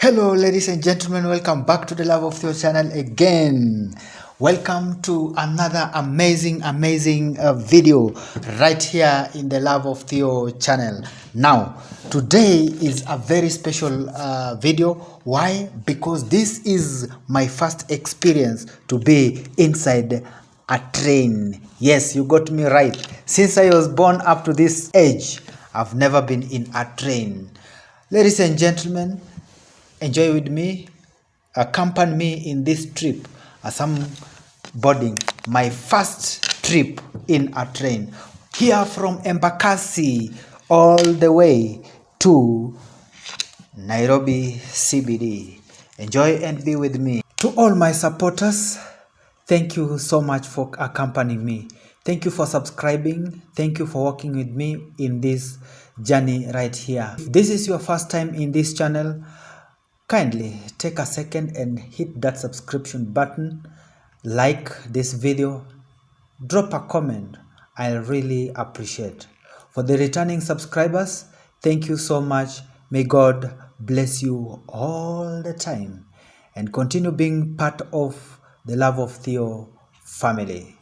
Hello ladies and gentlemen, welcome back to the Love of Theo channel again. Welcome to another amazing video right here in the Love of Theo channel. Now today is a very special video. Why? Because this is my first experience to be inside a train. Yes, you got me right. Since I was born up to this age, I've never been in a train. Ladies and gentlemen, enjoy with me, accompany me in this trip as I'm boarding my first trip in a train here from Embakasi all the way to Nairobi CBD. Enjoy and be with me. To all my supporters, thank you so much for accompanying me. Thank you for subscribing. Thank you for working with me in this journey right here. If this is your first time in this channel, kindly take a second and hit that subscription button, like this video, drop a comment. I really appreciate. For the returning subscribers, thank you so much. May God bless you all the time and continue being part of the Love of Theo family.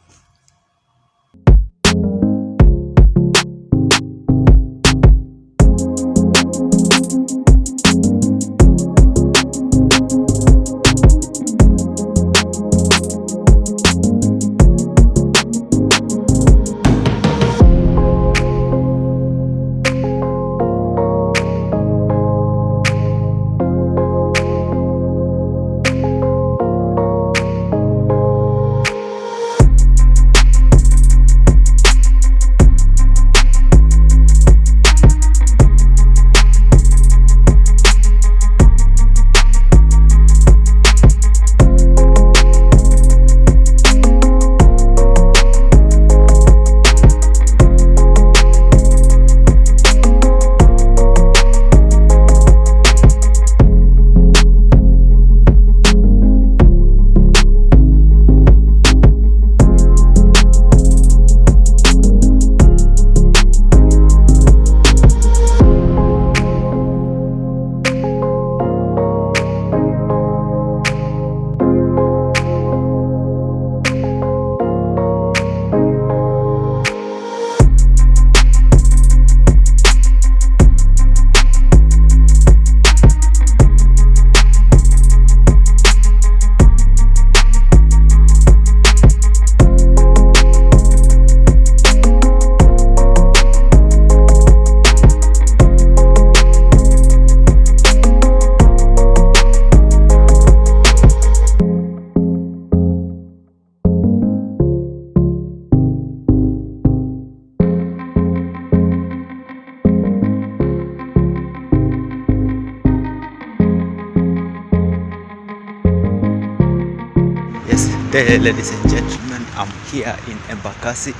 Ladies and gentlemen, I'm here in Embakasi.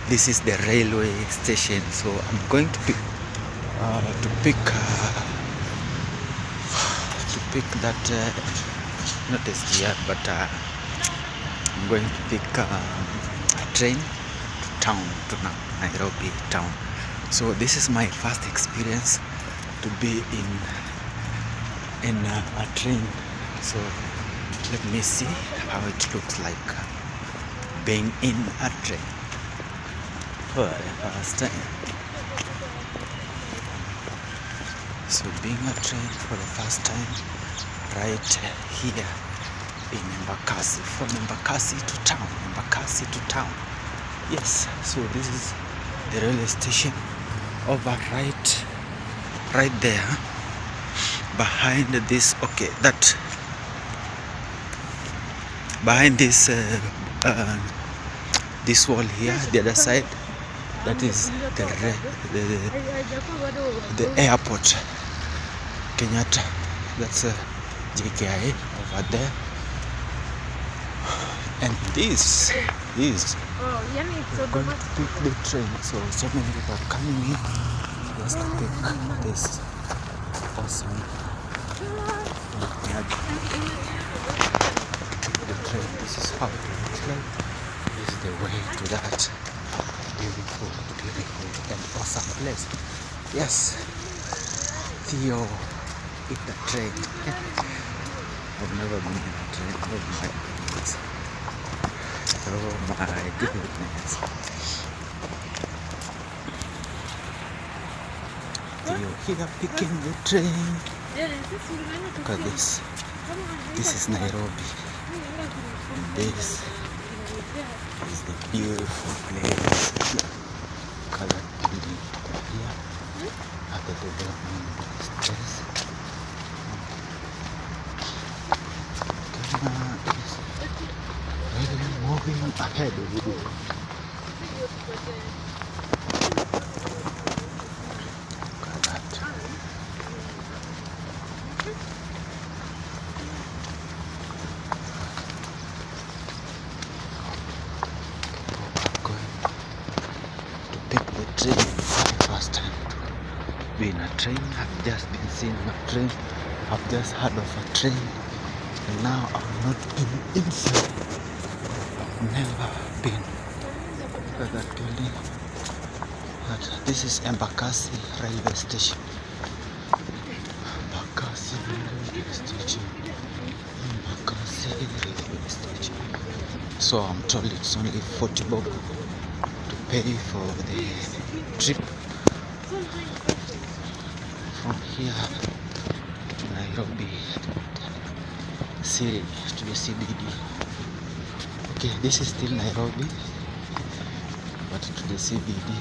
This is the railway station, so I'm going to pick that not SGR, but I'm going to pick a train to town, to Nairobi town. So this is my first experience to be in a train. So let me see how it looks like being in a train for the first time. So being a train for the first time right here in Embakasi, from Embakasi to town, Embakasi to town. Yes, so this is the railway station over right there behind this, okay, that behind this this wall here, the other side, that is the airport Kenyatta. That's JKI over there, and this is going to pick the train. So many people are coming in just to pick this awesome train. This is how it looks like. This is the way to that beautiful and awesome place. Yes, Theo in the train. I've never been in a train. Oh my goodness. Oh my goodness. Theo here picking the train. Look at this. This is Nairobi. And this is the beautiful place. Colored building here at the development place. Kenya is really moving ahead. Train for the first time to be in a train. I've just been seeing a train. I've just heard of a train, and now I've not been inside. I've never been to that building. But this is Embakasi railway station. Embakasi railway station. Embakasi railway station. So I'm told it's only 40 bob to pay for the trip from here to Nairobi city to the CBD. Okay, this is still Nairobi, but to the CBD.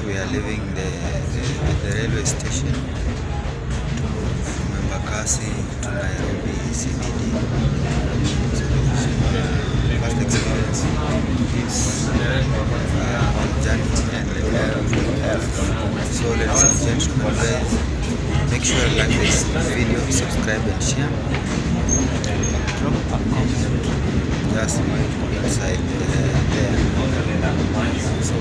We are leaving the railway station from Embakasi to Nairobi CBD. So first experience is on journey and so ladies and gentlemen, guys, make sure you like this video, subscribe and share. Drop a comment just inside there. So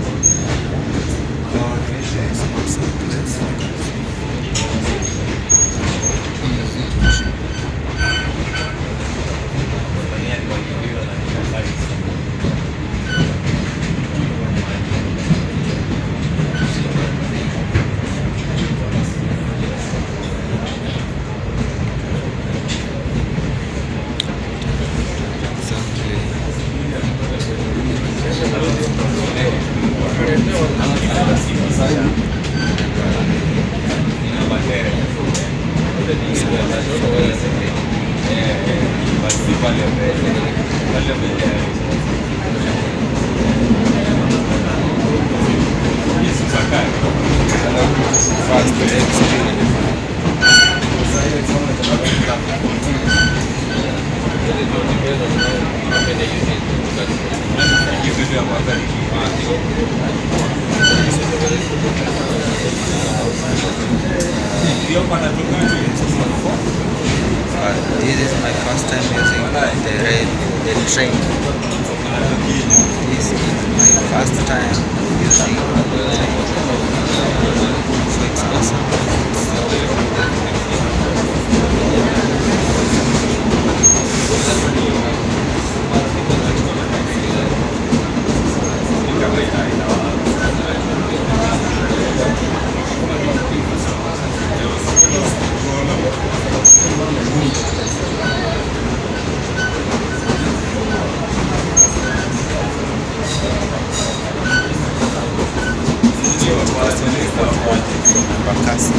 this is my first time using the train. This is my first time using the train. So it's awesome. Embakasi,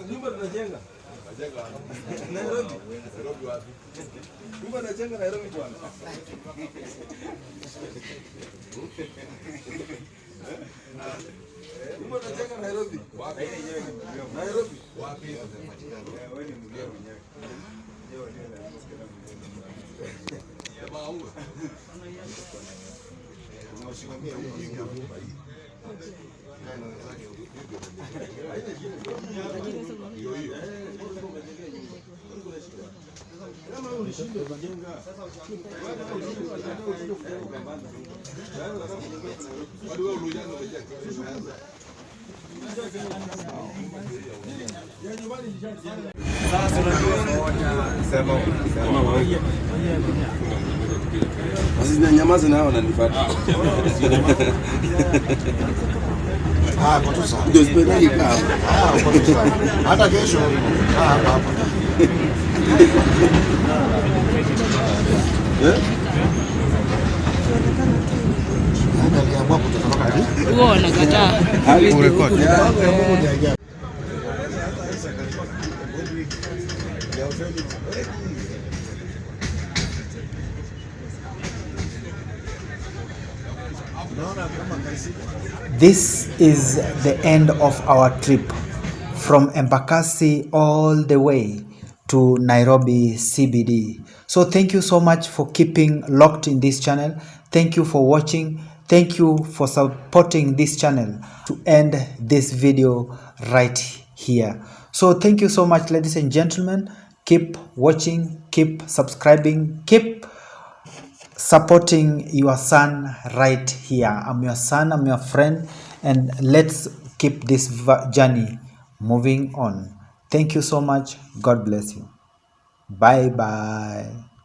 Nyumba tunajenga. Nairobi. Nairobi wapi? Nyumba tunajenga Nairobi bwana. Nyumba tunajenga Nairobi. Wapi? Nairobi. Wapi? Wewe ni mgeni mwenyewe. Nyamaza nao wananifuata. Kwa tu sawa. Ndio sipendagi kaa. Kwa tu sawa. Hata kesho hapa hapa. Aliamua kutoka hadi. Huo wanakataa. Kurekodi. This is the end of our trip from Embakasi all the way to Nairobi CBD. So thank you so much for keeping locked in this channel. Thank you for watching. Thank you for supporting this channel to end this video right here. So thank you so much, ladies and gentlemen. Keep watching, keep subscribing, keep supporting your son right here. I'm your son, I'm your friend, and let's keep this journey moving on. Thank you so much. God bless you. Bye bye.